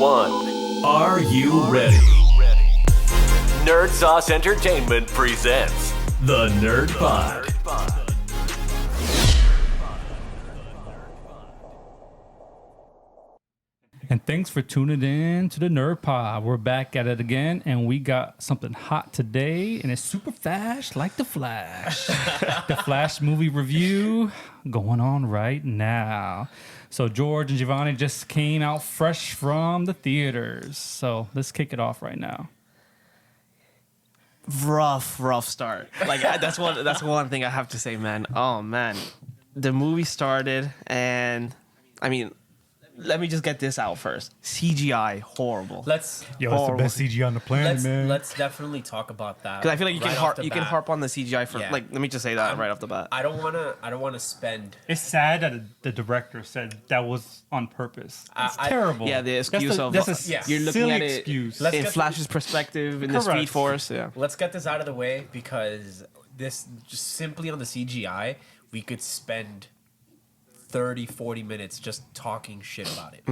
one. Are you ready? Nerd Sauce Entertainment presents The NerdPod. And thanks for tuning in to the NerdPod. We're back at it again, and we got something hot today, and it's super fast, like The Flash. The Flash movie review going on right now. So George and Giovanni just came out fresh from the theaters. So let's kick it off right now. Rough start. Like that's one thing I have to say, man. Oh man, the movie started, and I mean, let me just get this out first. CGI horrible. Let's It's the best CG on the planet, man. let's definitely talk about that. Because I feel like you can bat. harp on the CGI for Yeah. like. Let me just say that right off the bat. I don't wanna spend. It's sad that the director said that was on purpose. It's I- terrible. Yeah, the excuse of that's a yeah. you're looking silly at it excuse. Let's in get- Flash's perspective in the Correct. Speed Force. Yeah. Let's get this out of the way because this just simply on the CGI we could spend 30-40 minutes just talking shit about it.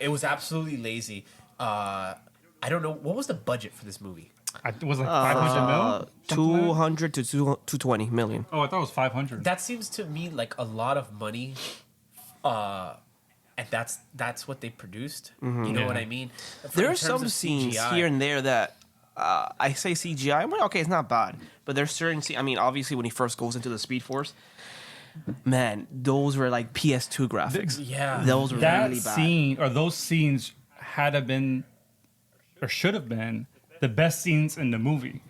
It was absolutely lazy. I don't know what was the budget for this movie. It was like 500 mil? Something like that? 200 to 220 million. Oh, I thought it was 500. That seems to me like a lot of money. And that's what they produced. You know what I mean? There In are terms some of scenes CGI, here and there that I say CGI. I'm like, okay, it's not bad, but there's certain scenes. I mean, obviously, when he first goes into the Speed Force, man, those were like PS2 graphics. Yeah. Those were That really bad. scene or those scenes had have been or should have been the best scenes in the movie.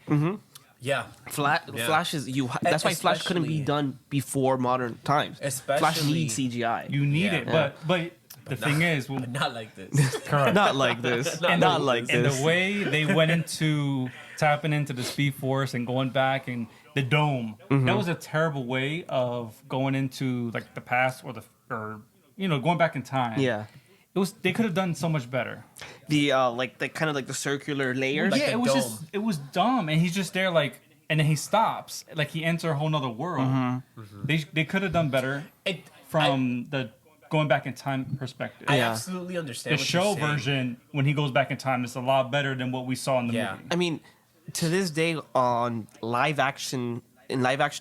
Yeah. Flash is you. That's why Flash couldn't be Especially- done before modern times. Flash Especially- needs CGI. You need Yeah. it, but the thing is, well, Not like this. correct. Not like this. Not Not like like And this. the way they went into tapping into the Speed Force and going back and the dome, that was a terrible way of going into like the past or going back in time. Yeah. It was. They could have done so much better. The like the kind of like the circular layers. Like yeah, the it was dome. just. It was dumb, and he's just there like, and then he stops, like he enters a whole nother world. They could have done better from the going back in time perspective. I Yeah. absolutely understand The what show you're saying. version, when he goes back in time, is a lot better than what we saw in the Yeah. movie. I mean, to this day on live action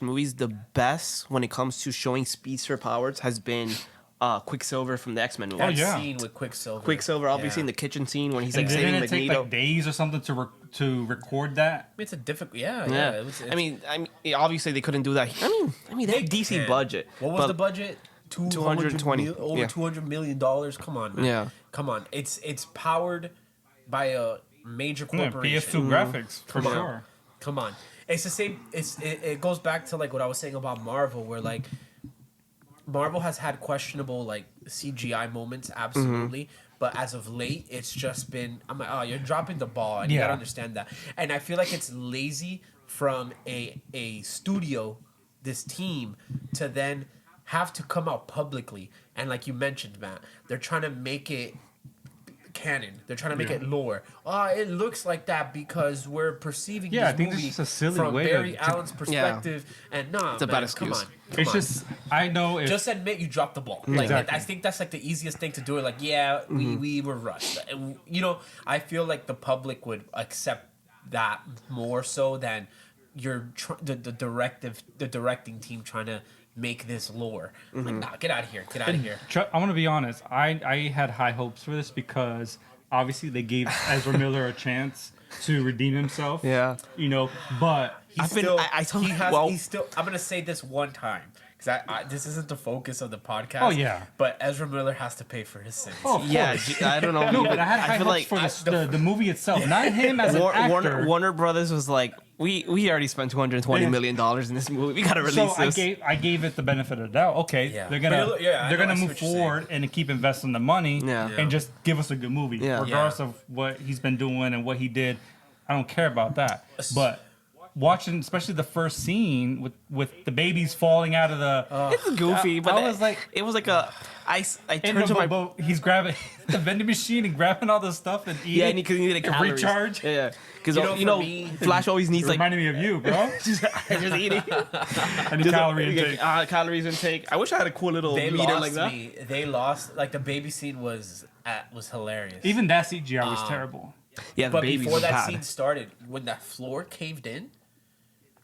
movies, the best when it comes to showing speedster powers has been Quicksilver from the X-Men movie. Oh, That yeah. scene with Quicksilver. Quicksilver, obviously Yeah. in the kitchen scene when he's And like saving didn't it take Magneto. like days or something to record that? It's a difficult. Yeah. Yeah, It's, I mean, obviously they couldn't do that. I mean, they have DC can. budget. What was but the budget? 220. Over Yeah. $200 million. Come on, man. Yeah. Come on. It's powered by a major Yeah, corporation. PS2 graphics for Come on. sure. Come on. It's the same. It goes back to like what I was saying about Marvel, where like Marvel has had questionable like CGI moments, absolutely. But as of late, it's just been I'm like, oh, you're dropping the ball, and you Yeah. gotta understand that. And I feel like it's lazy from a studio, this team, to then have to come out publicly and like you mentioned, Matt, they're trying to make it canon. They're trying to make it lore. It looks like that because we're perceiving Yeah, I this think movie it's just a silly from way to- Barry Allen's perspective. And no, It's a bad come excuse. on. It's just I know if Just admit you dropped the ball. Like Exactly. I think that's like the easiest thing to do. Like, yeah, we were rushed. And, I feel like the public would accept that more so than the directing team trying to make this lore. Like, nah, get out of here. Get out of here. I want to be honest. I had high hopes for this because obviously they gave Ezra Miller a chance to redeem himself. Yeah. But He's I've been- still, I told- he has, well- he's still. I'm gonna say this one time because this isn't the focus of the podcast. Oh, yeah. But Ezra Miller has to pay for his sins. oh, of Yeah, course. I don't know. No, but I had high feel hopes like for the movie itself, not him as an actor. Warner Brothers was like, we already spent $220 million in this movie. We gotta So release this. I gave it the benefit of the doubt. Okay, Yeah. they're gonna But I they're know, gonna I see move what you're forward and keep investing the money Yeah. and just give us a good movie, Yeah. regardless of what he's been doing and what he did. I don't care about that. But watching, especially the first scene with the babies falling out of the. It's goofy, but I was like, it was like a. I and turned to my. he's grabbing the vending machine and grabbing all the stuff and eating. Yeah, and because you need a and calories. recharge. Yeah, because You know, for me- Flash always needs It like reminded me of you, bro. just eating. Any calorie intake. Calories intake. I wish I had a cool little They meter lost like that. me. They lost. Like the baby scene was was hilarious. Even that CGI was terrible. Yeah, the but babies before were that bad. scene started, when that floor caved in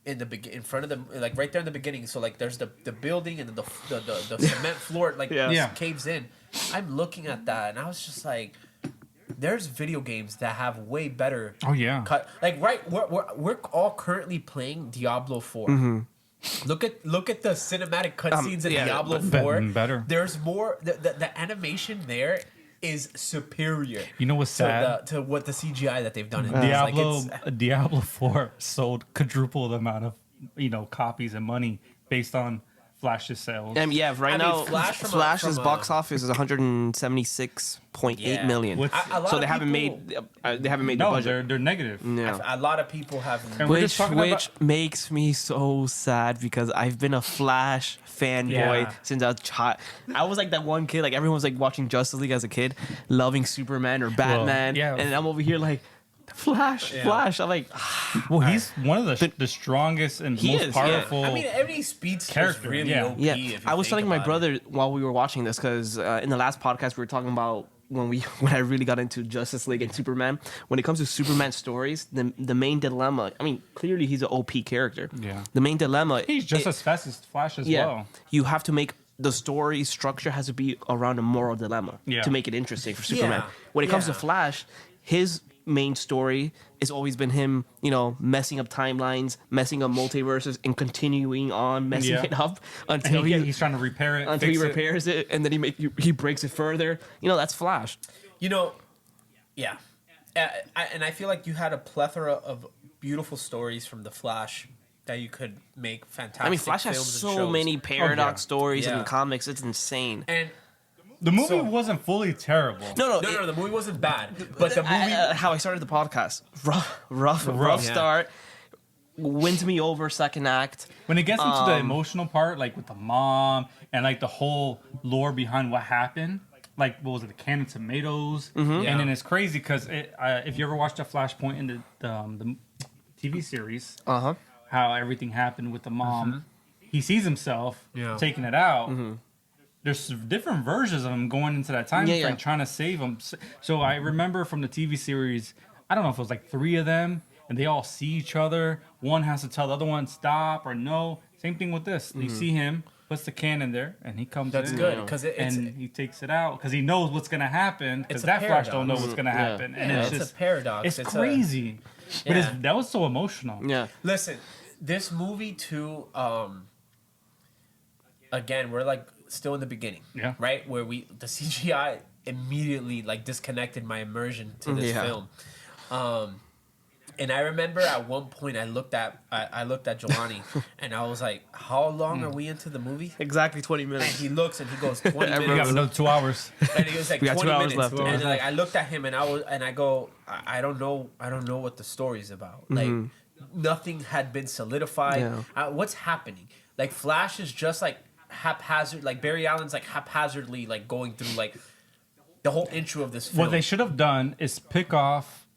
in front of the like right there in the beginning. So like there's the building and then the cement floor like Yeah. Yeah. caves in. I'm looking at that and I was just like, there's video games that have way better. Oh, yeah. Cut like right. We're all currently playing Diablo 4. Look at the cinematic cutscenes in yeah, Diablo but 4. better. There's more. The animation there is superior. You know what's sad? To what the CGI that they've done. In this. Like, Diablo 4 sold quadruple the amount of copies and money based on Flash's sales. Yeah, right I mean, now, Flash Flash's from box office is 176.8 Yeah. million. What's- A lot So of they haven't people- made they haven't made the No, budget. they're negative. Yeah. A lot of people have. And we're just Which talking about- makes me so sad because I've been a Flash fanboy Yeah. since I was a child. I was like that one kid, like everyone was like watching Justice League as a kid, loving Superman or Batman, yeah. and I'm over here like Flash. I'm like, Well, he's one of the strongest and He most is, yeah. powerful. I mean, every speedster is Character, really yeah. OP. yeah. If you I was think telling my about brother it. while we were watching this because in the last podcast we were talking about when I really got into Justice League and Superman. When it comes to Superman stories, the main dilemma. I mean, clearly he's an OP character. Yeah. The main dilemma. he's just as fast as Flash as yeah. well. You have to make the story structure has to be around a moral dilemma Yeah. to make it interesting for Superman. Yeah. When it comes to Yeah. Flash, his main story has always been him, messing up timelines, messing up multiverses, and continuing on messing Yeah. it up And until he's trying to repair it. until he fix it. repairs it, and then he breaks it further. That's Flash. Yeah. And I feel like you had a plethora of beautiful stories from the Flash that you could make fantastic. I mean, Flash has films and so shows. many paradox stories in Yeah. the comics. It's insane. And The movie So- wasn't fully terrible. No, no, the movie wasn't bad, but the movie. how I started the podcast, rough Yeah. start, wins me over second act. When it gets into the emotional part, like with the mom and like the whole lore behind what happened, like what was it, the can of tomatoes, and then it's crazy because if you ever watched a Flashpoint in the TV series, how everything happened with the mom, he sees himself taking it out. There's different versions of him going into that time frame trying to save him. So I remember from the TV series, I don't know if it was like 3 of them, and they all see each other. One has to tell the other one stop or no. Same thing with this. You see him, puts the can in there, and he comes That's in. good because And he takes it out because he knows what's gonna happen. Because It's a that Flash paradox. don't know what's gonna happen, and Yeah, it's it's just a paradox. It's It's crazy, but Yeah. that was so emotional. Yeah. Listen, this movie too. Again, we're like still in the beginning, Yeah. right? Where the CGI immediately like disconnected my immersion to this film. And I remember at one point I looked at Jelani and I was like, "How long are we into the movie?" Exactly 20 And minutes. he looks and he goes 20 We got minutes. another 2 hours. And he was like We got 20 2 hours minutes. left. And like I looked at him and I go, I don't know what the story's about. Like nothing had been solidified. Yeah. What's happening? Like Flash is just like haphazard, like Barry Allen's like haphazardly like going through like the whole intro of this film. What they should have done is pick off,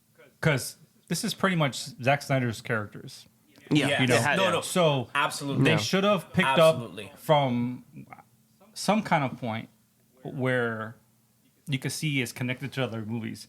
because this is pretty much Zack Snyder's characters. Yeah. You know, No. So Absolutely. they should have picked Absolutely. up from some kind of point where you could see it's connected to other movies.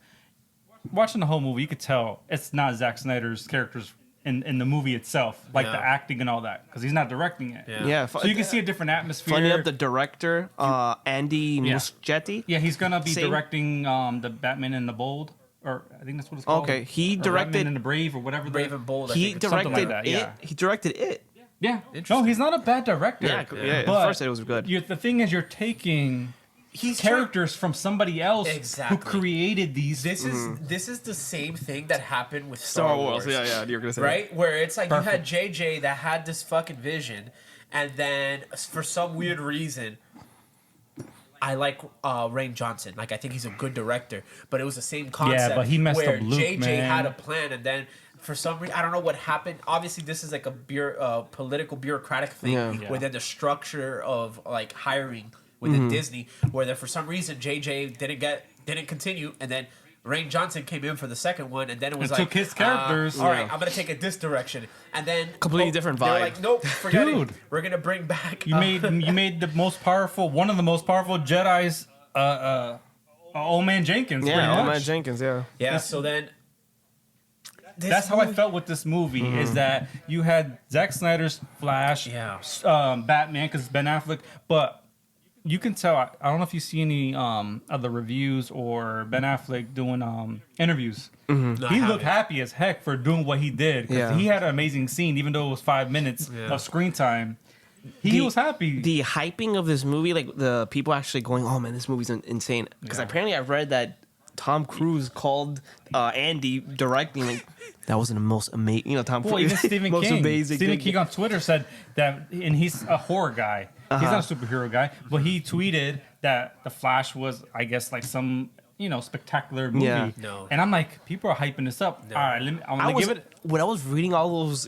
Watching the whole movie, you could tell it's not Zack Snyder's characters in the movie itself, like the acting and all that, because he's not directing it. Yeah. So you can see a different atmosphere. Funny enough, the director, Andy Muschietti. Yeah, he's gonna be Same. directing the Batman and the Bold, or I think that's what it's called. Okay, he Or directed- Batman and the Brave, or whatever. Brave and Bold. I He think it's something directed like that, it. yeah. He directed it. Yeah, no, Interesting. he's not a bad director. Yeah. At But first it was good. The thing is, you're taking He's characters from somebody else Exactly. who created these. This is the same thing that happened with Star Wars. Yeah, you're gonna say that. right? Where it's like Perfect. you had JJ that had this fucking vision, and then for some weird reason, I like Rain Johnson. Like I think he's a good director, but it was the same concept. but he messed where up Luke, JJ man. had a plan, and then for some reason I don't know what happened. Obviously, this is like a political bureaucratic thing Yeah. within the structure of like hiring within Disney, where then for some reason JJ didn't continue, and then Rain Johnson came in for the second one, and then it was And like took his characters. all right, Yeah. I'm gonna take it this direction, and then Completely different They're vibe. like, nope, forget Dude. it. We're gonna bring back. you made the most powerful, one of the most powerful Jedi's Old Man Jenkins. Yeah, pretty Old much. Man Jenkins. Yeah. Yeah. So then. That's how I felt with this movie. Is that you had Zack Snyder's Flash, Batman, because Ben Affleck, but you can tell. I don't know if you see any other reviews or Ben Affleck doing interviews. No, I He looked haven't. happy as heck for doing what he did. 'Cause Yeah. he had an amazing scene, even though it was 5 minutes of screen time. He was happy. The hyping of this movie, like the people actually going, "Oh man, this movie's insane." Because apparently, I read that Tom Cruise called Andy directing. Like that was the most amazing. You know, Tom Well, Cruise. even Stephen most King. amazing Stephen thing. King on Twitter said that, and he's a horror guy. He's not a superhero guy, but he tweeted that The Flash was, I guess, like some spectacular movie. Yeah. No. And I'm like, people are hyping this up. No. All right, I'm gonna give it. When I was reading all those,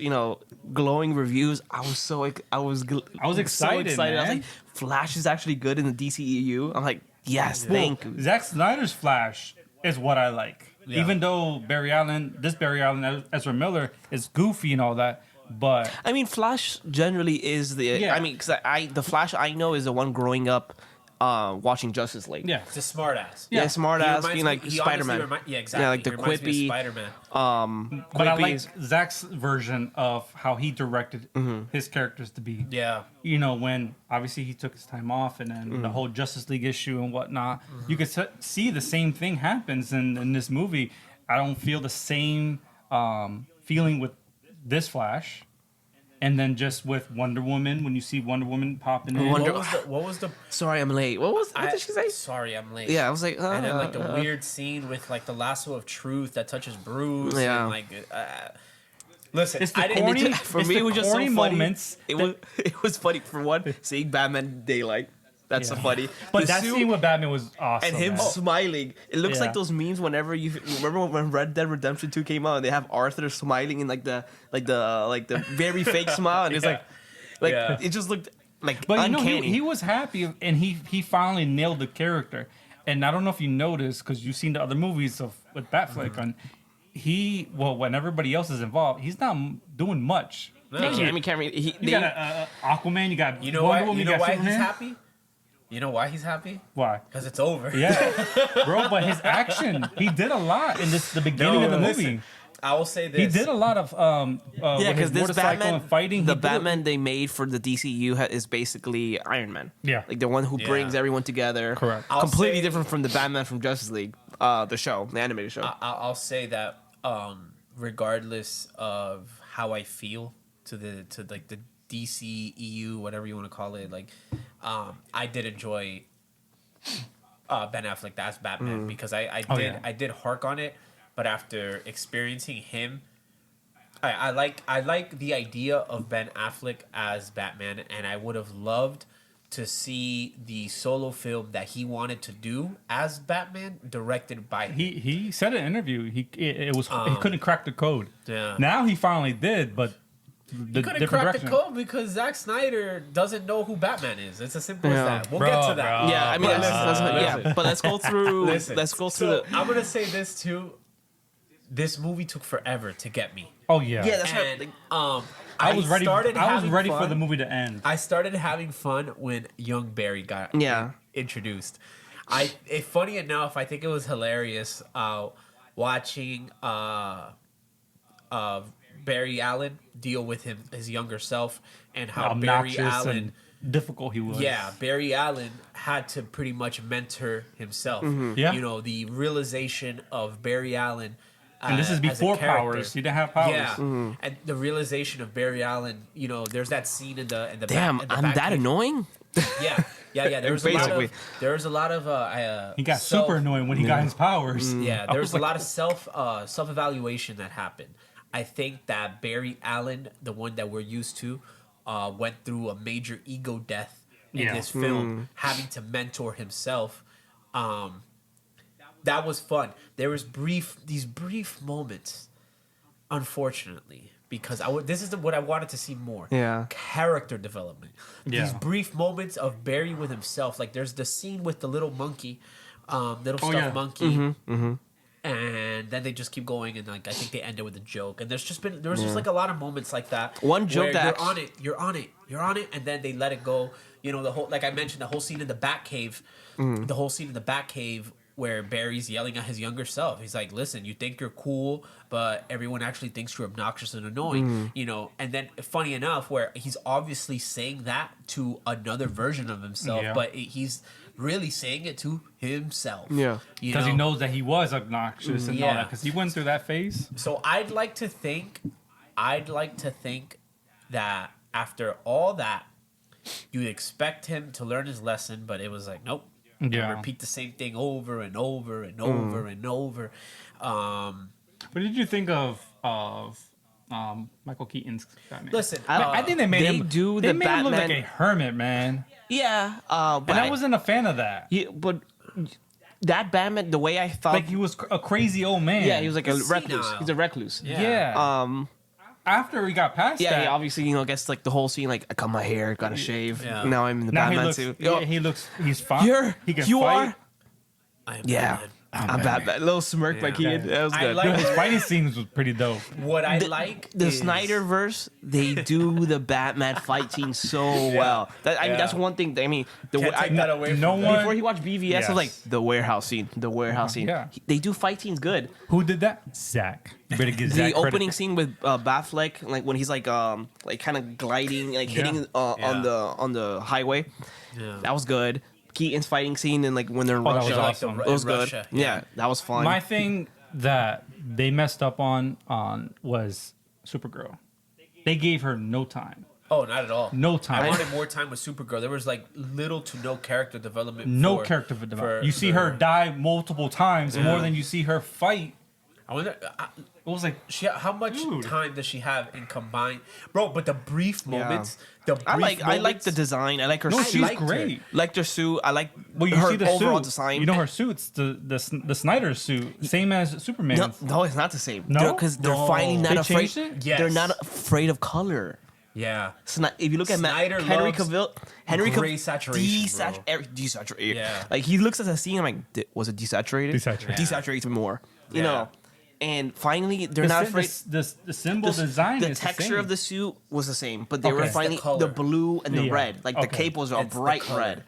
glowing reviews, I was so I was excited, So excited. I was man. like, Flash is actually good in the DCEU. I'm like, yes, thank you. Zack Snyder's Flash is what I like. Yeah. Even though Barry Allen, Ezra Miller is goofy and all that, but I mean, Flash generally is the. Yeah. I mean, because the Flash I know is the one growing up, watching Justice League. yeah, It's a smart ass. Yeah, smart He ass, reminds being me- like he Spider honestly Man. yeah, exactly. Yeah, like the He reminds me of quippy. Spider-Man. but I Quippy like is- Zack's version of how he directed his characters to be. Yeah. When obviously he took his time off and then the whole Justice League issue and whatnot, you could see the same thing happens in this movie. I don't feel the same feeling with this Flash. And then just with Wonder Woman, when you see Wonder Woman popping in. What was the Sorry, I'm late. What did she say? Sorry, I'm late. Yeah, I was like, And then like the weird scene with like the lasso of truth that touches Bruce. Yeah. And, like, listen, It's the I didn't. corny- For It's me, the it was just so corny funny. moments It was funny for one, seeing Batman daylight. That's so funny. But The that suit scene with Batman was awesome. and him man. smiling. It looks Yeah. like those memes whenever you remember when Red Dead Redemption 2 came out and they have Arthur smiling in like the very fake smile and it's Yeah. Yeah. it just looked like But uncanny. he was happy, and he finally nailed the character. And I don't know if you noticed because you've seen the other movies with Batfleck on. When everybody else is involved, he's not doing much. You You got Aquaman, you got You know Wonder why? Woman, You know got why Superman. he's happy? You know why he's happy? Why? Because it's over. Yeah, bro. But his action, he did a lot in the beginning of the movie. listen, I will say this. He did a lot of Yeah, with his because this motorcycle Batman, and fighting. the he did it- Batman they made for the DCU is basically Iron Man. Yeah. like the one who Yeah. brings everyone together. Correct. I'll Completely say- different from the Batman from Justice League, the show, the animated show. I'll say that regardless of how I feel to like the DC EU, whatever you want to call it, like I did enjoy Ben Affleck as Batman because I did hark on it, but after experiencing him, I like the idea of Ben Affleck as Batman, and I would have loved to see the solo film that he wanted to do as Batman directed by him. He said in an interview he couldn't crack the code. Yeah. Now he finally did, but the Couldn't different crack direction. the code because Zack Snyder doesn't know who Batman is. It's as simple Yeah. as that. We'll Bro, get to that. bro. Yeah, I mean, But that's but let's go through. Listen. Let's go through. So the, I'm gonna say this too. This movie took forever to get me. Oh yeah. yeah, that's And right. I was ready. started I was having ready for fun- the movie to end. I started having fun when young Barry got Yeah. introduced. Funny enough, I think it was hilarious watching Barry Allen deal with his younger self and how Barry Obnoxious Allen. and difficult he was. Yeah, Barry Allen had to pretty much mentor himself. Yeah. You know, the realization of Barry Allen. And this is as a before character. powers. He didn't have powers. Yeah, and the realization of Barry Allen. You know, there's that scene in the Damn, in the I'm back that cave. annoying. Yeah. There was Basically. there was a lot of He got self- super annoying when he got his powers. Yeah, I there was a like, lot of self evaluation that happened. I think that Barry Allen, the one that we're used to, went through a major ego death in Yeah. this film, having to mentor himself. That was fun. There was these brief moments, unfortunately, because this is what I wanted to see more. Yeah. Character development. Yeah. These brief moments of Barry with himself. Like there's the scene with the little monkey, little stuffed yeah. monkey. And then they just keep going, and like I think they end it with a joke. And there was just like a lot of moments like that. One joke where that you're on it, and then they let it go. You know, the whole, like I mentioned, the whole scene in the Batcave, the whole scene in the Batcave where Barry's yelling at his younger self. He's like, "Listen, you think you're cool, but everyone actually thinks you're obnoxious and annoying." You know, and then funny enough, where he's obviously saying that to another version of himself, Yeah. but he's really saying it to himself. Yeah. Because he knows that he was obnoxious and all Yeah. that. Because he went through that phase. So I'd like to think that after all that, you'd expect him to learn his lesson, but it was like, nope. Yeah. Repeat the same thing over and over and over and over. What did you think of Michael Keaton's Batman? Listen, I think they made they him do they the made him look like Batman- a hermit, man. Yeah, but And I wasn't a fan of that. Yeah, but that Batman, the way I thought, Like he was a crazy old man. yeah, he was like a Senile. recluse. He's a recluse. Yeah. After we got past Yeah, that, he obviously, gets like the whole scene, like I cut my hair, got to shave. Yeah. Now I'm in the now Batman he looks. suit. Yeah, he's fine. He can you fight. are. I am Yeah, Batman. I'm Batman. Little smirk by Keaton. That was I good. like- Dude, his fighting scenes was pretty dope. What I like the is, Snyderverse, they do the Batman fight scene so well. I mean, that's one thing. I mean, Can't take that away no from one- before he watched BVS, I Yes. was like the warehouse scene. The warehouse scene. Yeah. They do fight scenes good. Who did that? Zach. You better give The Zach credit. opening scene with Batfleck, like when he's like kind of gliding, like hitting on the highway. Yeah. That was good. Keaton's fighting scene and like when they're in Oh, that was Russia, awesome. it was In good. Russia, Yeah. yeah. That was fun. My thing that they messed up on was Supergirl. They gave her no time. Oh, not at all. No I time. wanted more time with Supergirl. There was like little to no character development. No for- character development. for- You see for- her die multiple times more than you see her fight. I wonder. It was like How much Dude. time does she have in combined, bro? But the brief moments, I like the design. I like her no, suit. she's liked her. great. Liked her suit. I like Well, you her see the overall suit. design. You know her suit's the Snyder suit, same as Superman's. No, it's not the same. No? Because they're No. finally not They afraid. changed it? Yes. They're not afraid of color. Yeah. If you look at Snyder Henry loves Cavill, gray saturation, bro. desaturated. Yeah. Like he looks at the scene, I'm like, was it desaturated? Desaturated. Desaturated more. You Yeah. know. And finally, they're not afraid. The symbol design the is texture the of the suit was the same, but they were Okay. It's the finally color. the blue and the Yeah. red. Like the Okay. cape was a It's the bright color. red.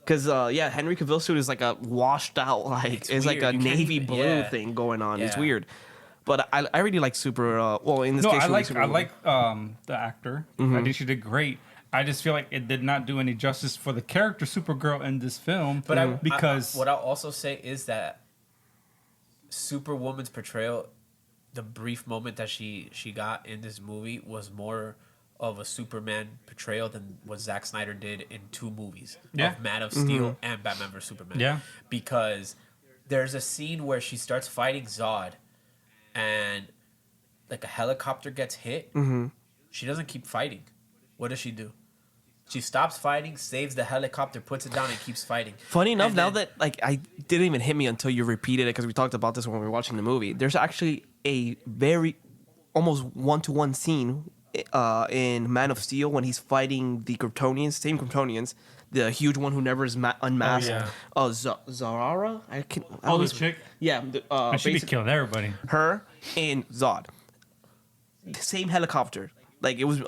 Because Henry Cavill's suit is like a washed out, like it's like weird. a You can't navy even- blue yeah. thing going on. It's Yeah. weird, but I really like Super. Well, in this No, case, I really like Superwoman. the actor. I think she did great. I just feel like it did not do any justice for the character Supergirl in this film. But because what I'll also say is that Superwoman's portrayal, the brief moment that she got in this movie, was more of a Superman portrayal than what Zack Snyder did in 2 movies Yeah. of Man of Steel and Batman vs Superman. Yeah. Because there's a scene where she starts fighting Zod, and like a helicopter gets hit. She doesn't keep fighting. What does she do? She stops fighting, saves the helicopter, puts it down, and keeps fighting. Funny enough, And now then- that like I didn't even hit me until you repeated it because we talked about this when we were watching the movie. There's actually a very almost 1-to-1 scene in Man of Steel when he's fighting the Kryptonians, same Kryptonians, the huge one who never is unmasked. yeah. Zarara, I this chick, Yeah, and she be basically killing everybody. her and Zod. The same helicopter. Like it was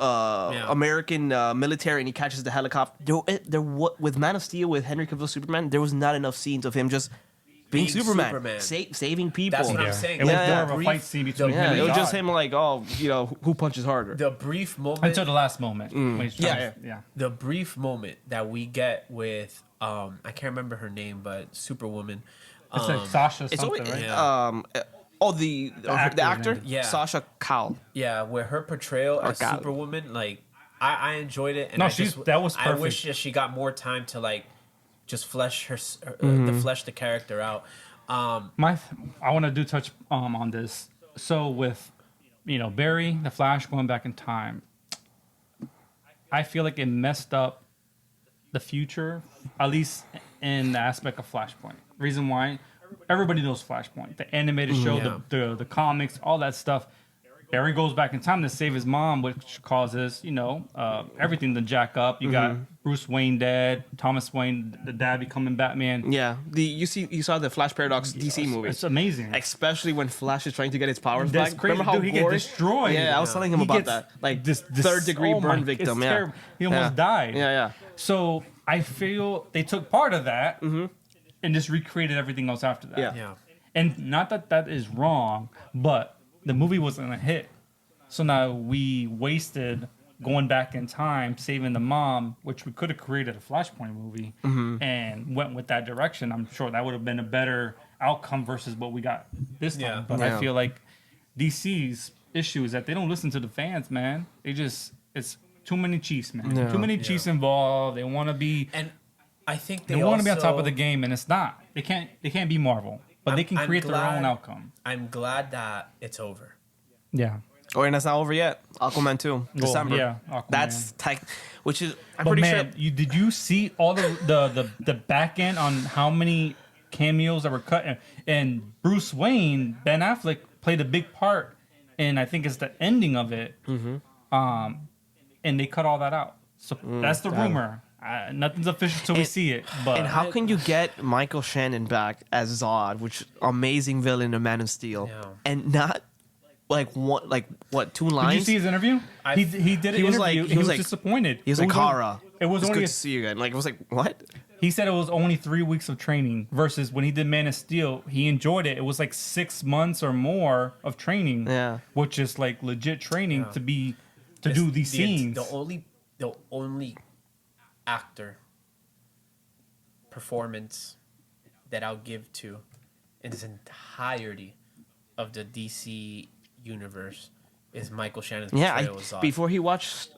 American military, and he catches the helicopter. With Man of Steel, with Henry Cavill Superman, there was not enough scenes of him just being Superman. Saving people. That's what I'm Yeah. saying. It was Yeah, more yeah. of a Brief- fight scene between Yeah, him and it was just Zod. him like, who punches harder? The brief moment. Until the last moment. When he's trying to- The brief moment that we get with I can't remember her name, but Superwoman. It's like Sasha It's something, always, right? the actor's actor, name. Yeah. Sasha Kal. Yeah, where her portrayal as Gal. Superwoman, like I enjoyed it. And No, I just, that was I perfect. wish that she got more time to like just flesh her, Mm-hmm. to flesh the character out. I want to touch on this. So with Barry, the Flash going back in time, I feel like it messed up the future, at least in the aspect of Flashpoint. Reason why, everybody knows Flashpoint, the animated show, Yeah. the comics, all that stuff. Barry goes back in time to save his mom, which causes, everything to jack up. You got Bruce Wayne dead, Thomas Wayne, the dad becoming Batman. Yeah, you saw the Flash Paradox DC movie. It's amazing. Especially when Flash is trying to get his powers That's back. crazy. Remember how Dude, he gets gory? destroyed. Yeah, I was telling him He about gets that. Like this third-degree oh burn my- victim. it's Yeah, terrible. He almost Yeah. died. Yeah, yeah. So I feel they took part of that and just recreated everything else after that. Yeah. Yeah. And not that that is wrong, but the movie wasn't a hit. So now we wasted going back in time, saving the mom, which we could have created a Flashpoint movie and went with that direction. I'm sure that would have been a better outcome versus what we got this time. Yeah. But Yeah. I feel like DC's issue is that they don't listen to the fans, man. It's too many Chiefs, man. Yeah. Too many Chiefs involved. They want to be And I think they they want to be on top also- of the game, and it's not. They can't be Marvel, but they can I'm create their own glad- outcome. I'm glad that it's over. Yeah. Oh, and that's not over yet. Aquaman 2, December. yeah, Aquaman. That's which is I'm But pretty man, sure. did you see all the back end on how many cameos that were cut? And Bruce Wayne, Ben Affleck played a big part, and I think it's the ending of it. And they cut all that out. So that's the rumor. Nothing's official till we see it. But And how can you get Michael Shannon back as Zod, which amazing villain in Man of Steel, Yeah. and not what 2 did lines? you see his interview? He did an he was interview. like- He was disappointed. He was It like, Kara. It was it's only good a to see you again. Like, it was like, what? He said it was only 3 weeks of training versus when he did Man of Steel, he enjoyed it. It was like 6 months or more of training, Yeah. which is like legit training to do these The- scenes. The only actor performance that I'll give to in its entirety of the DC universe is Michael Shannon's Yeah, portrayal of Zod. before he watched,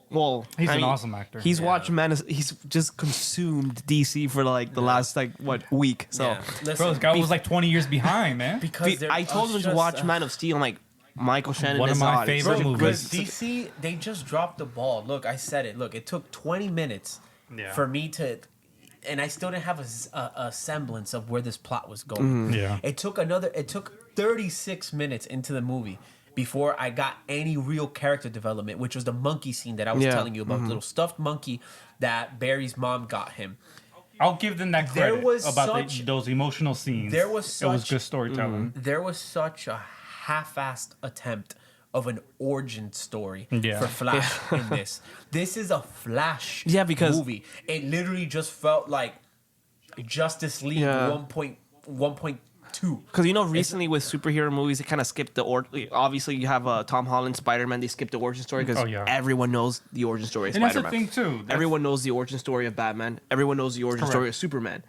He's I an mean, awesome actor. He's Yeah. watched he's just consumed DC for like the last week. So Yeah. Bro, Listen, this guy was like 20 years behind, man. because I told him to watch Man of Steel. I'm like, Michael Shannon One of is my Zod. It's favorite such a movies. good- DC, they just dropped the ball. Look, I said it. Look, it took 20 minutes for me to, and I still didn't have a semblance of where this plot was going. Yeah. It took 36 minutes into the movie before I got any real character development, which was the monkey scene that I was Yeah. telling you about, the little stuffed monkey that Barry's mom got him. I'll give them that There credit was about such- those emotional scenes. there was it was such- good storytelling. There was such a half-assed attempt of an origin story Yeah. for Flash in this. This is a Flash because- movie. It literally just felt like Justice League Yeah. 1.2. Because recently with superhero movies, they kind of skipped the origin. Obviously, you have Tom Holland, Spider-Man. They skipped the origin story because Oh, yeah. everyone knows the origin story of And that's the Spider-Man. thing, too. Everyone knows the origin story of Batman. Everyone knows the origin Correct. story of Superman.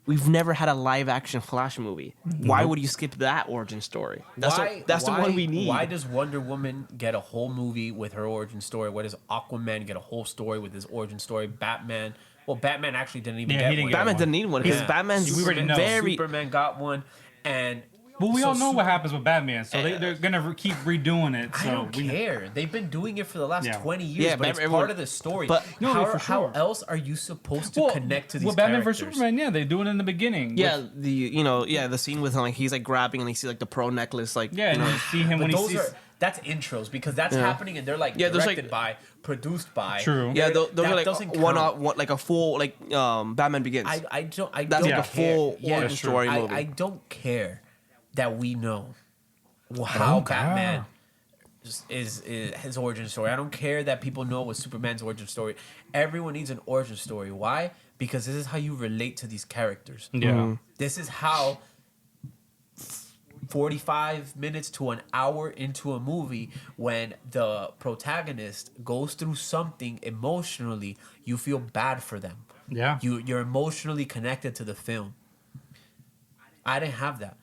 We've never had a live-action Flash movie. Why would you skip that origin story? That's the one we need. Why does Wonder Woman get a whole movie with her origin story? Why does Aquaman get a whole story with his origin story? Batman actually didn't even Yeah, get he didn't one. get Batman one. didn't need one because Yeah. Batman's We already know. very. Superman got one, and But we so all know Su- what happens with Batman, so they're going to keep redoing it. So I don't we know. care. They've been doing it for the last Yeah. 20 years, Yeah, but it's everyone- part of the story. but- No, for how sure. else are you supposed to Well, connect to these with Batman characters? vs Superman, yeah, they do it in the beginning. Yeah, with- the scene with him, like he's like grabbing and you see like the pro necklace, like yeah, and you see him But when he those sees. that's intros because that's happening and they're like Yeah, there's, like- directed by, produced by. True. yeah, those That are like doesn't one, count. like a full like Batman Begins. I don't. I That's don't like a care. full Yeah, origin story movie. I don't care that we know how Batman is his origin story. I don't care that people know what Superman's origin story. Everyone needs an origin story. Why? Because this is how you relate to these characters. Yeah. This is how 45 minutes to an hour into a movie, when the protagonist goes through something emotionally, you feel bad for them. Yeah. You're emotionally connected to the film. I didn't have that.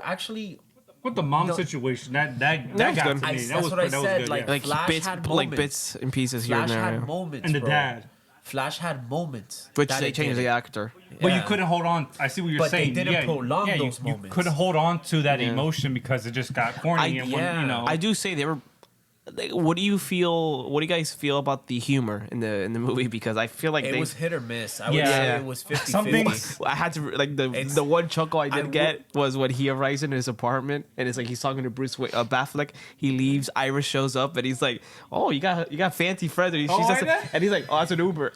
Actually, With the mom No. situation, that was got good. to me. that's That was what I that was said, good, like- yeah. like Flash bits, had like moments. bits and pieces here Flash and there. had yeah. moments, And the bro. dad. Flash had moments. Which that they it changed did. the actor. But you Yeah. couldn't hold on. I see what you're But they saying. didn't prolong you- those you moments. couldn't hold on to that Yeah. emotion because it just got corny. and when, yeah. you know, I do say they were. Like, what do you guys feel about the humor in the movie? Because I feel like It they. was hit or miss. I would Yeah. say it was 50-50. Some things- I had to like It's- the one chuckle I did I get was when he arrives in his apartment and it's like he's talking to Batfleck. He leaves. Iris shows up and he's like, "Oh, you got fancy friends." And Oh, says, I know. and he's like, "Oh, it's an Uber."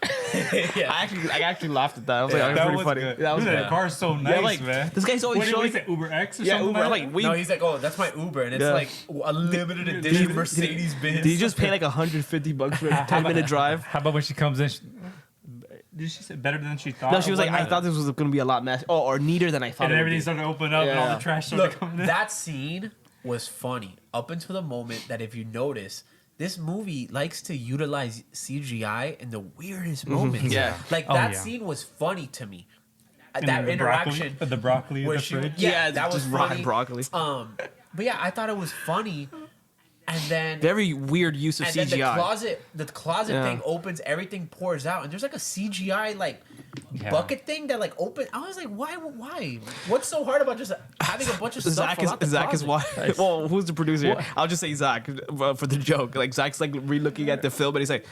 Yeah. I actually laughed at that. I was like, Yeah. "That was that pretty was funny." good. That was Dude, good. that car's so nice, Yeah, like man. this guy's always What did showing. he say? Uber X or Yeah, something? Uber. like Like we. No, he's like, oh, that's my Uber, and it's Yeah. like a limited edition Mercedes Benz. Did you just pay like $150 for a 10-minute drive? How about when she comes in? did she say better than she thought? No, she or was like, I whatnot? thought this was going to be a lot mess, or neater than I thought. And it would everything be. started to open up, and all Yeah. the trash started Look, coming in. that scene was funny up until the moment that if you notice, this movie likes to utilize CGI in the weirdest moments. Yeah. Like Oh, that yeah. scene was funny to me. And That then interaction, the broccoli in where the she, fridge. yeah, that was just raw funny. broccoli. But yeah, I thought it was funny, and then Very weird use of and then CGI. the closet Yeah. thing opens, everything pours out, and there's like a CGI like bucket thing that like open. I was like, why? What's so hard about just having a bunch of stuff? Zach fall out the is closet? why. Well, who's the producer? What? I'll just say Zach for the joke. Like Zach's like re-looking at the film, and he's like,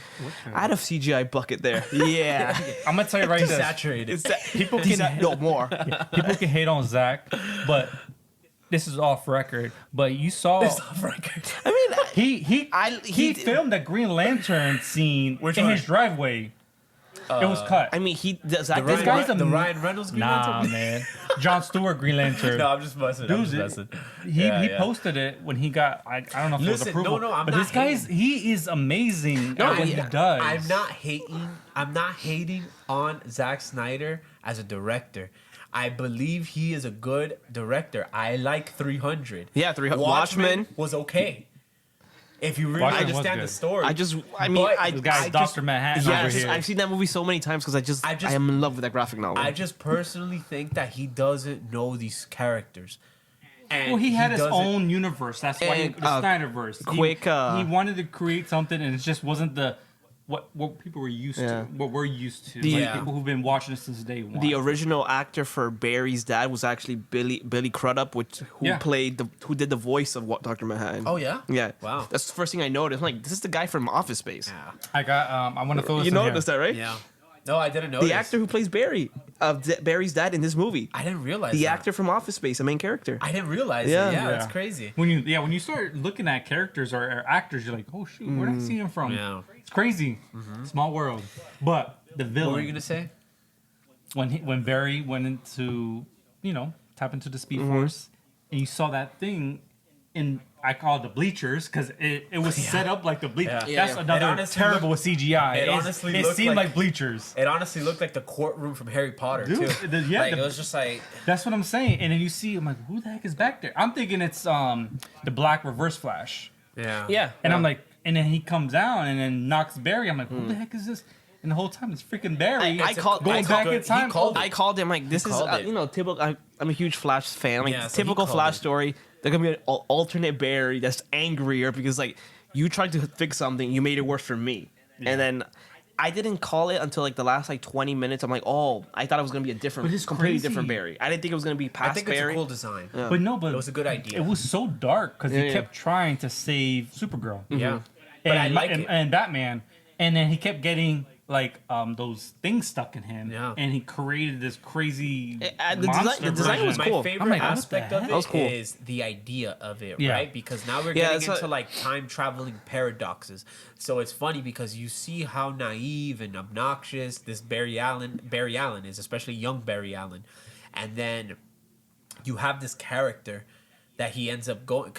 "I had a CGI bucket there." Yeah, I'm gonna tell you right this. Saturated. it's that, People can no more. people can hate on Zach, but this is off record. But you saw It's off record. I mean, he he filmed that Green Lantern scene Which in one? his driveway. It was cut. I mean, Zach. This guy's a the Ryan Reynolds Green nah, Lantern? man. John Stewart Green Lantern. No, I'm just messing. I'm Dude, just messing. he Yeah. posted it when he got I don't know if it was Listen, approval. no, I'm but not this guy's hating. he is amazing No, at what yeah. he does. I'm not hating. I'm not hating on Zack Snyder as a director. I believe he is a good director. I like 300. Yeah, 300. Watchmen Watchmen. was okay. If you really Watchmen was understand the good. story, I mean, But I This guy's I Dr. just- Manhattan yeah, over here. I've seen that movie so many times because I just- am in love with that graphic novel. I just personally think that he doesn't know these characters. And Well, he had his doesn't- own universe. That's why And, the Snyderverse. quick, he wanted to create something, and it just wasn't the what people were used Yeah. to. What we're used to. The- like Yeah. people who've been watching it since day one. the original actor for Barry's dad was actually Billy Crudup, who Yeah. who did the voice of Dr. Manhattan. Oh yeah. Yeah. Wow. That's the first thing I noticed. I'm like, this is the guy from Office Space. Yeah. I got. I want to throw this. You in here. noticed that, right? Yeah. No, I didn't know The actor who plays Barry, Barry's dad in this movie. I didn't realize The that. actor from Office Space, the main character. I didn't realize Yeah. it. Yeah, Yeah. that's crazy. When you start looking at characters or actors, you're like, oh shoot, where did I see him from? Yeah. It's crazy. Small world. But the villain. What were you gonna say? When Barry went into tap into the Speed Force, and you saw that thing in I call it the bleachers because it was set up like the bleachers. Yeah. That's Yeah. another It honestly terrible CGI. it honestly it looked seemed like- like bleachers. It honestly looked like the courtroom from Harry Potter Dude, too. yeah, Like, it was just like That's what I'm saying. And then you see, I'm like, who the heck is back there? I'm thinking it's the Black Reverse Flash. yeah. And I'm like, and then he comes down and then knocks Barry. I'm like, who the heck is this? And the whole time it's freaking Barry. I called- going I back called- in time. he called it. I called him like this is called it. typical. I'm a huge Flash fan. Like Yeah, so he typical called Flash it. story. They're gonna be an alternate Barry that's angrier because like you tried to fix something, you made it worse for me, and then I didn't call it until like the last like 20 minutes. I'm like, oh, I thought it was gonna be a different, But it's completely crazy. different Barry. I didn't think it was gonna be I past think Barry. it's a cool design. But no, but It was a good idea. It was so dark because Yeah, he yeah. kept trying to save Supergirl. Yeah. But I like it. and Batman, and then he kept getting like those things stuck in him. Yeah. And he created this crazy the monster design was version. cool. My favorite I'm like, what the aspect heck? of That was it cool. is the idea of it, Yeah. right? Because now we're Yeah, getting so- into like time traveling paradoxes. So it's funny because you see how naive and obnoxious this Barry Allen is, especially young Barry Allen, and then you have this character that he ends up going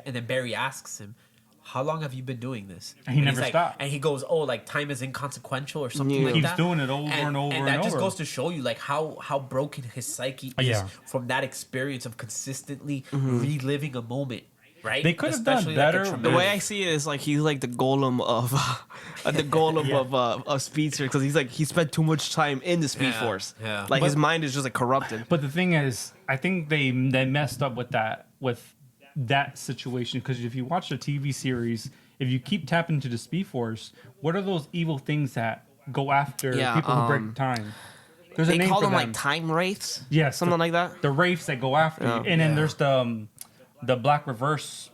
and then Barry asks him, how long have you been doing this? And he he's never like, stopped. And he goes, oh, like time is inconsequential or something Yeah. like Keeps that. doing it over and over And that and just over. goes to show you like how broken his psyche is Yeah. from that experience of consistently reliving a moment, right? They could have done Especially, like, a better. The traumatic- way I see it is like he's like the golem of of Speedster because he's like he spent too much time in the Speed Yeah, Force. yeah. Like But- his mind is just like corrupted. But the thing is, I think they messed up with that situation because if you watch the TV series, if you keep tapping into the Speed Force, what are those evil things that go after Yeah, people who break time? There's a They name call for them like time wraiths. Yes, something like that. the wraiths that go after you, and then there's the Black Reverse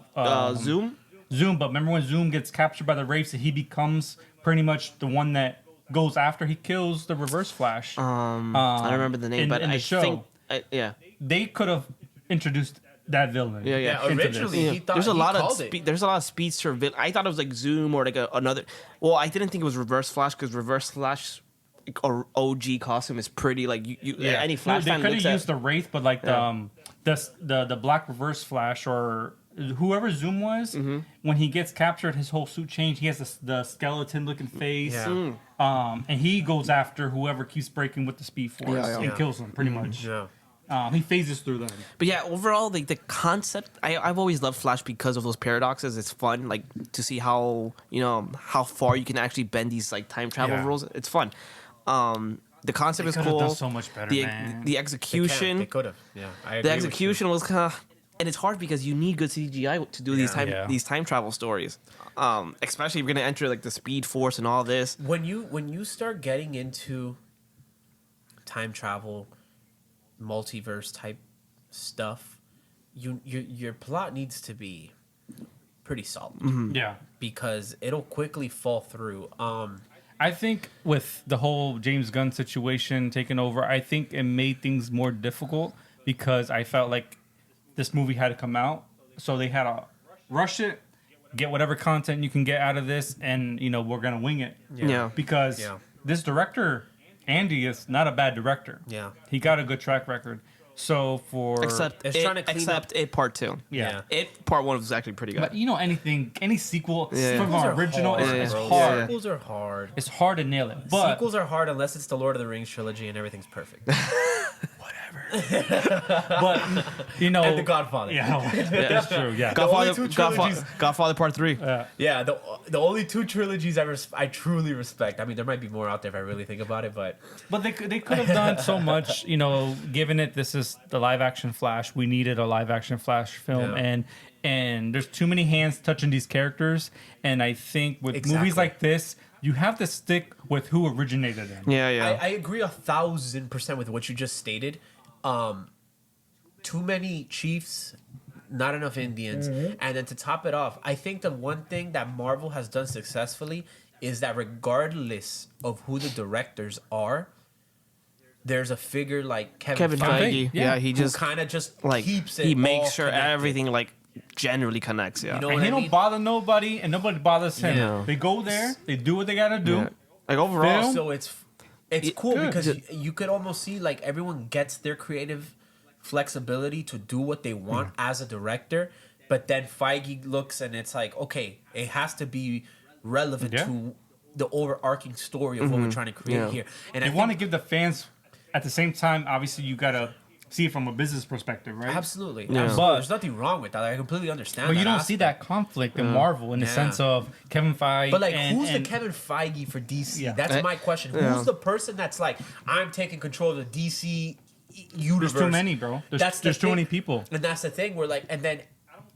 Zoom. Zoom. But remember when Zoom gets captured by the wraiths, and he becomes pretty much the one that goes after. He kills the Reverse Flash. I don't remember the name, in- but in the I show. think yeah. They could have introduced that villain. Yeah, Yeah, into this. originally Yeah. he thought there's a he lot of called it. there's a lot of speedster. I thought it was like Zoom or like another. Well, I didn't think it was Reverse Flash because Reverse Flash or OG costume is pretty like any Flash they fan could looks have at. used the wraith, but like the Black Reverse Flash or whoever Zoom was, when he gets captured, his whole suit changed. He has the skeleton-looking face. Yeah. And he goes after whoever keeps breaking with the Speed Force and kills him, pretty much. Yeah. He phases through them. But yeah, overall, like the concept, I've always loved Flash because of those paradoxes. It's fun, like to see how how far you can actually bend these like time travel Yeah. rules. It's fun. The concept is Could've cool. done so much better, the man. the execution, They could have. Yeah. I agree the with you. execution was kind of, and it's hard because you need good CGI to do Yeah. these time travel stories. Especially if you're gonna enter like the Speed Force and all this. When you start getting into time travel, multiverse type stuff, your plot needs to be pretty solid Yeah. because it'll quickly fall through. I think with the whole James Gunn situation taking over, I think it made things more difficult because I felt like this movie had to come out. So they had to rush it, get whatever content you can get out of this, and, we're going to wing it. Yeah. Because this director, Andy, is not a bad director. Yeah. He got a good track record. So for... Except It's trying to clean up- it part 2. Yeah. It part 1 was actually pretty good. But any sequel Yeah. from Sequels our are original hard, is bro. hard. Sequels are hard. It's hard to nail it. But Sequels are hard unless it's the Lord of the Rings trilogy and everything's perfect. but And The Godfather. Yeah, that's true. Yeah. only two trilogies- Godfather Part 3. Yeah, the only two trilogies I truly respect. I mean, there might be more out there if I really think about it, but But they could have done so much, given it this is the live action Flash. We needed a live action Flash film, Yeah. and there's too many hands touching these characters. And I think with Exactly. movies like this, you have to stick with who originated them. Yeah. I agree 1,000% with what you just stated. Too many Chiefs, not enough Indians, and then to top it off, I think the one thing that Marvel has done successfully is that regardless of who the directors are, there's a figure like Kevin Kevin Feige Feige. Yeah, he who just kind of just like keeps it. he all makes sure connected. everything like generally connects. Yeah. You know And what he I don't mean? bother nobody, and nobody bothers him. Yeah. They go there, they do what they gotta do. Yeah. Like overall, Film? So it's cool good. because you could almost see like everyone gets their creative flexibility to do what they want as a director, but then Feige looks and it's like, okay, it has to be relevant Yeah. to the overarching story of what we're trying to create Yeah. here. And They I want to think, give the fans, at the same time, obviously, you gotta see it from a business perspective, right? absolutely, Yeah. absolutely. But- There's nothing wrong with that. I completely understand. But you that don't see that aspect. conflict in Marvel in the Yeah. sense of Kevin Feige. But like, and, who's and, the Kevin Feige for DC? Yeah. That's my question. Yeah. Who's the person that's like, I'm taking control of the DC universe? There's too many, bro. That's the There's too thing. many people. And that's the thing. We're like, and then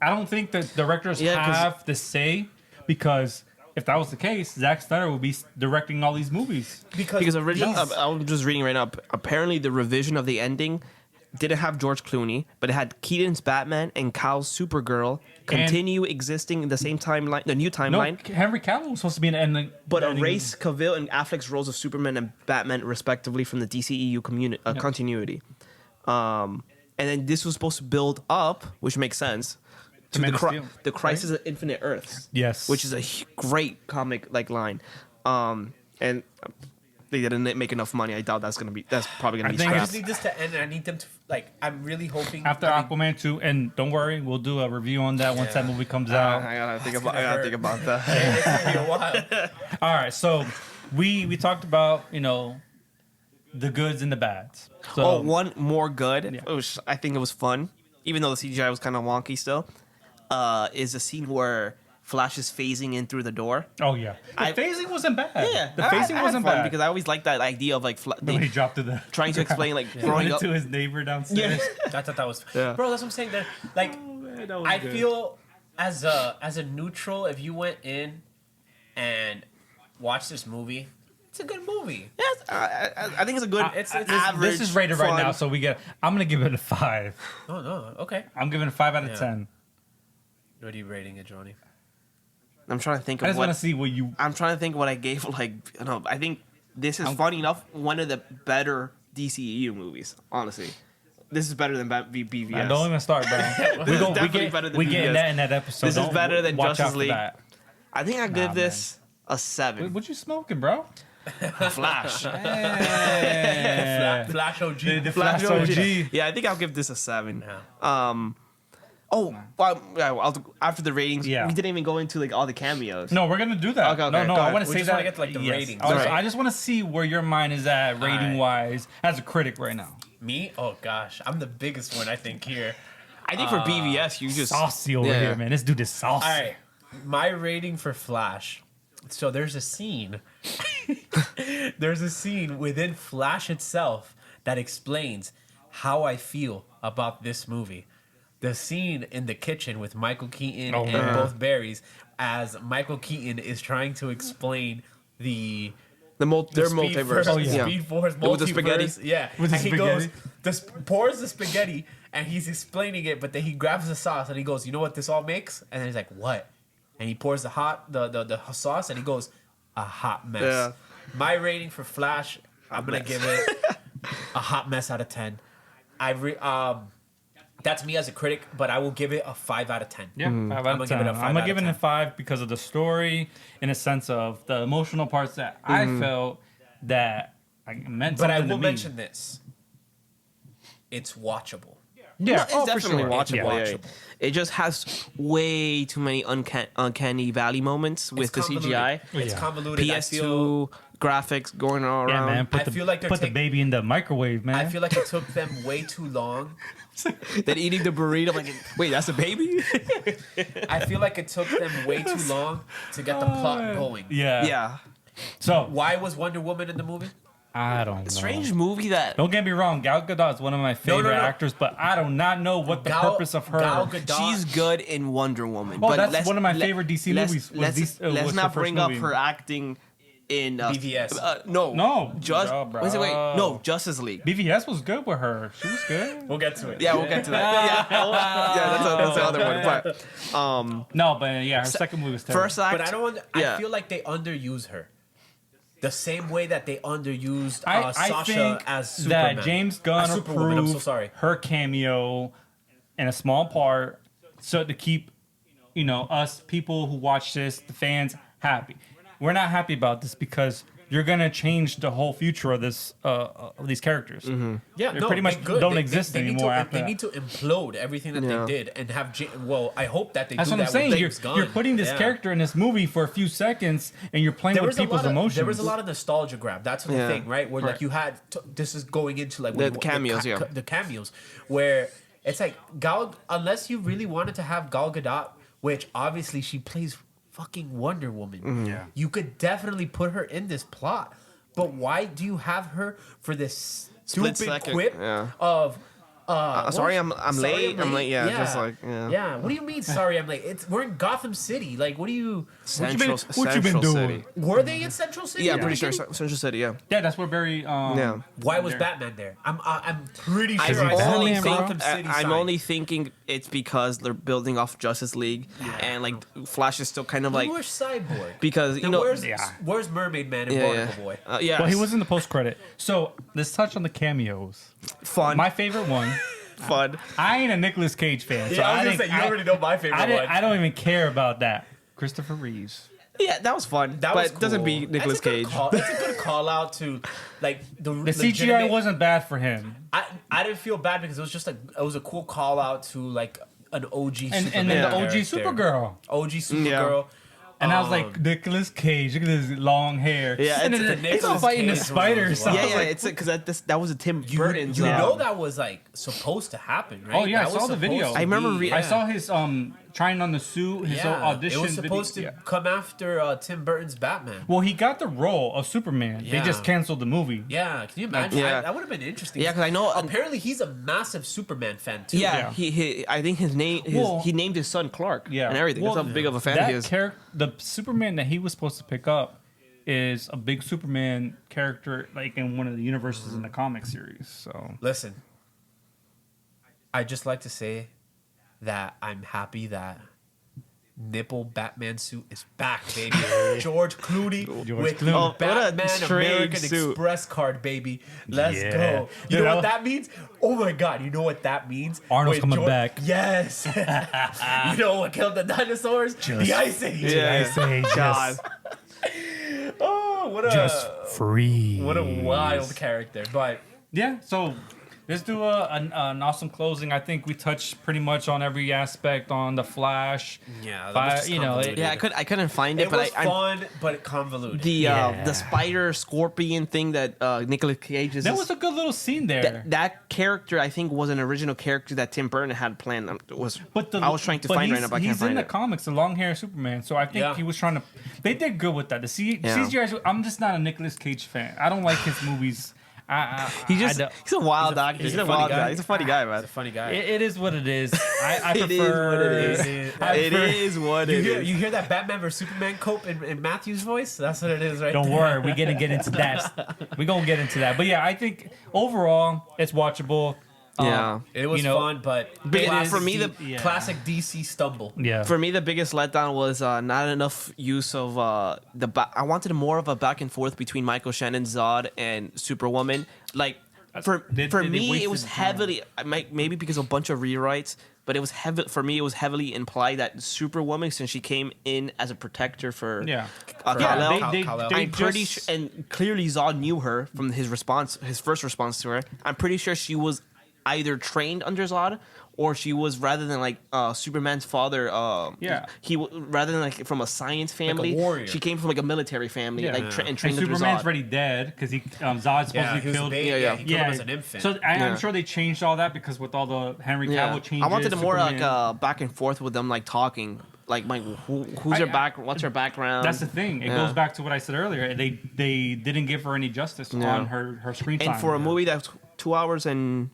I don't think the directors Yeah, 'cause- have the say because if that was the case, Zack Snyder would be directing all these movies. because originally, these- I'm just reading right now. Apparently, the revision of the ending didn't have George Clooney, but it had Keaton's Batman and Kyle's Supergirl continue existing in the same timeline, the new No, timeline, Henry Cavill was supposed to be in the ending. but ending- erase Cavill and Affleck's roles of Superman and Batman respectively from the DCEU continuity. And then this was supposed to build up, which makes sense, to Man of Steel, the Crisis of Infinite Earths. Yes. which is a great comic like line, and they didn't make enough money. I doubt that's probably gonna I be think I scrapped. just need this to end. And I need them to like. I'm really hoping after I mean, Aquaman 2, and don't worry, we'll do a review on that once that movie comes out. I gotta think gonna hurt. about that. it's gonna be a while. All right, so we talked about the goods and the bads. So Oh, one more good. Yeah. Which I think it was fun, even though the CGI was kind of wonky still. Is a scene where Flash is phasing in through the door. oh yeah, the I- phasing wasn't bad. the I phasing had wasn't fun bad because I always like that idea of like when he dropped to the trying to explain like throwing growing it up. to his neighbor downstairs. I thought that was, Yeah. bro. That's what I'm saying. That like, that was I good. feel as a neutral, if you went in and watched this movie, it's a good movie. Yes, I think it's a good. It's average. This is rated right fun- now, so I'm gonna give it a 5. Oh no, okay. I'm giving it a 5 out of Yeah. 10. What are you rating it, Johnny? I'm trying to think I of just want what to see what you. I'm trying to think what I gave. Like, I think this is funny enough. One of the better DCEU movies, honestly. This is better than BVS. Man, don't even start, bro. This is definitely better than we getting BVS. that in that episode. This is Don't better than watch Justice out for League. that. I think I give Nah, this a 7. What you smoking, bro? Flash. Yeah. Flash OG. The Flash OG. Yeah, I think I'll give this a 7. Yeah. Oh, well, yeah, after the ratings, Yeah. we didn't even go into like all the cameos. No, we're gonna do that. Okay, no, go I ahead. want to We say just that. wanna get to, like, the yes. ratings. Also, Right. I just want to see where your mind is at rating wise as a critic right now. Me? Oh gosh, I'm the biggest one I think here. I think for BVS, you just Saucy over yeah. here, man. This dude is saucy. All right, my rating for Flash. So there's a scene. There's a scene within Flash itself that explains how I feel about this movie. The scene in the kitchen with Michael Keaton and man. both Barrys, as Michael Keaton is trying to explain their multiverse. Oh, yeah. Speed Force multiverse. With the spaghetti? Yeah. With the and he spaghetti? goes, pours the spaghetti, and he's explaining it, but then he grabs the sauce and he goes, "You know what this all makes?" And then he's like, "What?" And he pours the sauce and he goes, "A hot mess." Yeah. My rating for Flash, I'm gonna give it a hot mess out of 10. That's me as a critic, but I will give it a 5 out of 10. Yeah, 5 out I'ma of give 10. it a 5 I'm gonna out give of it a 10. 5 because of the story, in a sense of the emotional parts that I felt that I meant But I something to will me. mention this: it's watchable. Yeah, It's for definitely sure. watchable. Yeah. Yeah. It just has way too many uncanny valley moments with the CGI. It's Yeah. convoluted. I feel, PS2 graphics going all Yeah, around. man. I feel like they're put the taking- baby in the microwave, man. I feel like it took them way too long. Then eating the burrito, like, wait, that's a baby? I feel like it took them way too long to get the plot going. yeah. Yeah. So Why was Wonder Woman in the movie? I don't know. Strange movie that. Don't get me wrong. Gal Gadot is one of my favorite no. actors, but I do not know what the purpose of her. Gal Gadot. She's good in Wonder Woman. Oh, but that's let's- one of my let- favorite DC let's- movies. Was Let's, DC was let's her not first bring up movie. her acting in BVS. No, No. Just No, bro. wait, no, Justice League. BVS was good with her. She was good. We'll get to it. Yeah, we'll get to that. That's the other one. But No, but yeah, her second movie was terrible. first act, But I don't. Yeah. I feel like they underuse her. The same way that they underused I Sasha think as Superman. that James Gunn Superwoman, I'm so approved sorry. her cameo in a small part so to keep, us people who watch this, the fans, happy. We're not happy about this because you're gonna change the whole future of this of these characters. Yeah, They no, pretty much they good. don't They- exist they need anymore to, after They that. need to implode everything that Yeah. they did and have. Well, I hope that they That's do what that I'm saying. with You're, James Gunn. you're putting this Yeah. character in this movie for a few seconds, and you're playing There with was, a people's lot of, emotions. there was a lot of nostalgia grab. That's the Yeah. thing, right? Where like Right. you had this is going into like The when you- cameos, yeah. the cameos, where it's like unless you really wanted to have Gal Gadot, which obviously she plays fucking Wonder Woman. Yeah. You could definitely put her in this plot, but why do you have her for this Split stupid second, quip yeah. of? sorry, what- I'm late. I'm late. Yeah, just like, yeah. Yeah. What do you mean? Sorry, I'm late. We're in Gotham City. Like, what do you? What you been Central doing? City. Were they in Central City? Yeah, I'm at the pretty sure beginning? Central City. Yeah. Yeah, that's where Barry. Yeah. Why was Batman there? I'm pretty I'm sure I saw only, Batman, bro? Gotham City. I'm sign. only thinking it's because they're building off Justice League, and like Flash is still kind of like Where's Cyborg? because you Then know. where's Mermaid Man and Yeah, Barnacle Boy? yeah. Well, he was in the post credit. So let's touch on the cameos. fun. My favorite one. fun. I ain't a Nicolas Cage fan, so Yeah, I was I gonna think say you already know my favorite one. I don't even care about that. Christopher Reeves. Yeah, that was fun. That but was it doesn't cool. beat Nicolas That's a good Cage. call- That's a good call out to like the The CGI wasn't bad for him, I didn't feel bad because it was just it was a cool call out to like an OG and Superman then the OG character. Supergirl. OG Supergirl. And I was like, Nicolas Cage, look at his long hair. Yeah, and it's then the it's all Nicolas fighting the Cage spiders. one So I as was Yeah, like, it's because that was a Tim You Burton's. know that was like supposed to happen, right? Oh, yeah, I That was saw the video. supposed to I remember be- I saw his trying on the suit, his audition. It was supposed video. to come after Tim Burton's Batman. Well, he got the role of Superman. They Yeah. just canceled the movie. Yeah, can you imagine? Yeah. That would have been interesting. Yeah, 'cause I know- Apparently, he's a massive Superman fan too. Yeah, Yeah. he I think his name Well- he named his son Clark. Yeah, and everything. Well, That's how big of a fan that he is. the Superman that he was supposed to pick up is a big Superman character, like in one of the universes in the comic series. So Listen, I just like to say that I'm happy that nipple Batman suit is back, baby. George Clooney with Clooney. the Oh, what a Batman strange American suit. Express card, baby. Let's Yeah. go. You Dude, know I- what that means? Oh my God, you know what that means? Arnold's When coming back. Yes. You know what killed the dinosaurs? The Ice Age. Yeah. I say God. Oh, what a just free. what a wild character. But Yeah. So let's do an awesome closing. I think we touched pretty much on every aspect on the Flash. Yeah, that was just convoluted. Yeah, I couldn't find it, It but was I fun, but convoluted. the spider scorpion thing that Nicolas Cage is. That was a good little scene there. That character, I think, was an original character that Tim Burton had planned. I was trying to find right now, but I can't he's find in the it. comics, the long hair Superman. So I think he was trying to. They did good with that. The CGI. I'm just not a Nicolas Cage fan. I don't like his movies. He's a wild actor. He's a wild guy. He's a funny guy, man. He's a funny guy. It is what it is. I It is prefer. what it is. It is what it is. You hear that Batman vs Superman cope in Matthew's voice? That's what it is, right? Don't there. worry, we're gonna get into that. We're gonna get into that. But yeah, I think overall it's watchable. Yeah. It was fun, but For me, classic DC stumble. Yeah. For me, the biggest letdown was not enough use of I wanted more of a back and forth between Michael Shannon's Zod and Superwoman. Like for they me, wasted it was time. heavily maybe because of a bunch of rewrites, but it was heavy for me. It was heavily implied that Superwoman, since she came in as a protector for Kal-El, they I'm pretty just- sure, and clearly Zod knew her from his first response to her. I'm pretty sure she was either trained under Zod or she was, rather than like Superman's father. Rather than like from a science family, warrior. she came from like a military family, and And trained under Superman's Zod. already dead because Zod supposedly he was a killed. baby. Yeah. He killed him as an infant. So I'm sure they changed all that because with all the Henry Cavill changes. I wanted more Superman- like back and forth with them, like talking, like who's her back, what's her background. That's the thing. It goes back to what I said earlier. They didn't give her any justice on her screen time. And for a movie that's 2 hours and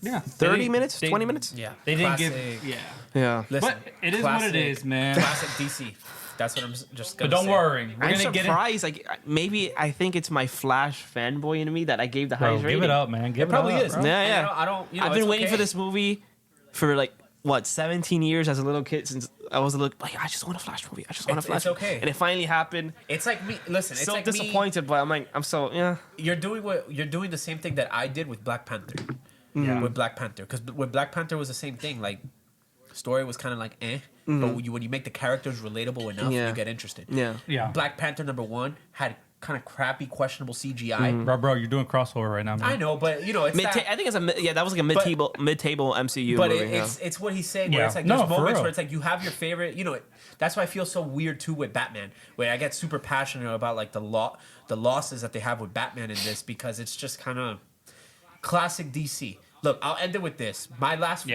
30 minutes, 20 minutes. Yeah, They didn't Classic. give. Yeah. Yeah. Listen, But it is what it is, man. Classic DC. That's what I'm just But gonna don't say. worry. We're I'm gonna get it. surprised. Like maybe I think it's my Flash fanboy in me that I gave the Bro, highest rating. give it up, man. Give It probably up, is. bro. Yeah, And yeah. I don't. You know, I've been it's waiting okay. for this movie for like 17 years as a little kid, since I was a little like, I just want a Flash movie. I just want a Flash. It's okay. And it finally happened. It's like me. Listen, it's So like disappointed, but I'm so yeah. You're doing the same thing that I did with Black Panther. Yeah. With Black Panther, because with Black Panther was the same thing. Like, story was kind of like but when you make the characters relatable enough, Yeah. you get interested. Yeah. Yeah. Black Panther #1 had kind of crappy, questionable CGI. Bro, you're doing crossover right now, man. I know, but you know, it's that, I think it's that was like a mid-table MCU but movie. it's what he's saying. Where Yeah. it's like No, there's for moments real. where it's like you have your favorite. You know, that's why I feel so weird too with Batman. Where I get super passionate about like the losses that they have with Batman in this, because it's just kind of classic DC. Look, I'll end it with this. My last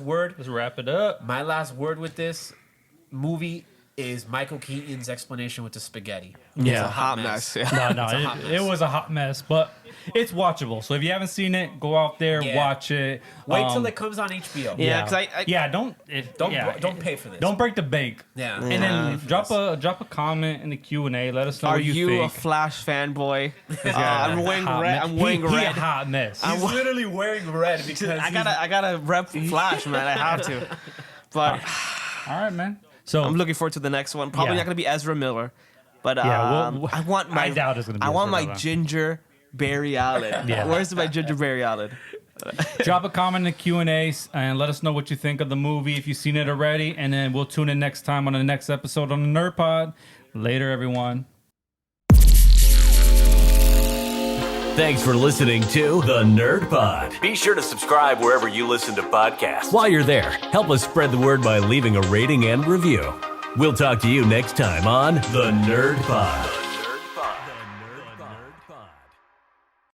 word. Let's wrap it up. My last word with this movie is Michael Keaton's explanation with the spaghetti. Yeah. It's a hot mess. mess. Yeah. No, It's a hot it mess. was a hot mess, but it's watchable. So if you haven't seen it, go out there, Yeah. watch it. Wait till it comes on HBO. Yeah, 'cause Don't pay for this. Don't break the bank. Yeah. And then drop a comment in the Q&A. Let us know Are what you you a think. Flash fanboy? I'm wearing Hot red. mess. I'm wearing He a red. hot mess. He's literally wearing red because I gotta rep Flash, man. I have to. But All right, man. So I'm looking forward to the next one. Probably Yeah. not gonna be Ezra Miller, but Yeah, I want my. I doubt it's gonna be I want Ezra my Miller. ginger berry salad. Yeah. Where's my ginger berry salad? drop a comment in the Q&A and let us know what you think of the movie if you've seen it already, and then we'll tune in next time on the next episode on the NerdPod. Later, everyone. Thanks for listening to the NerdPod. Be sure to subscribe wherever you listen to podcasts. While you're there, help us spread the word by leaving a rating and review. We'll talk to you next time on the NerdPod.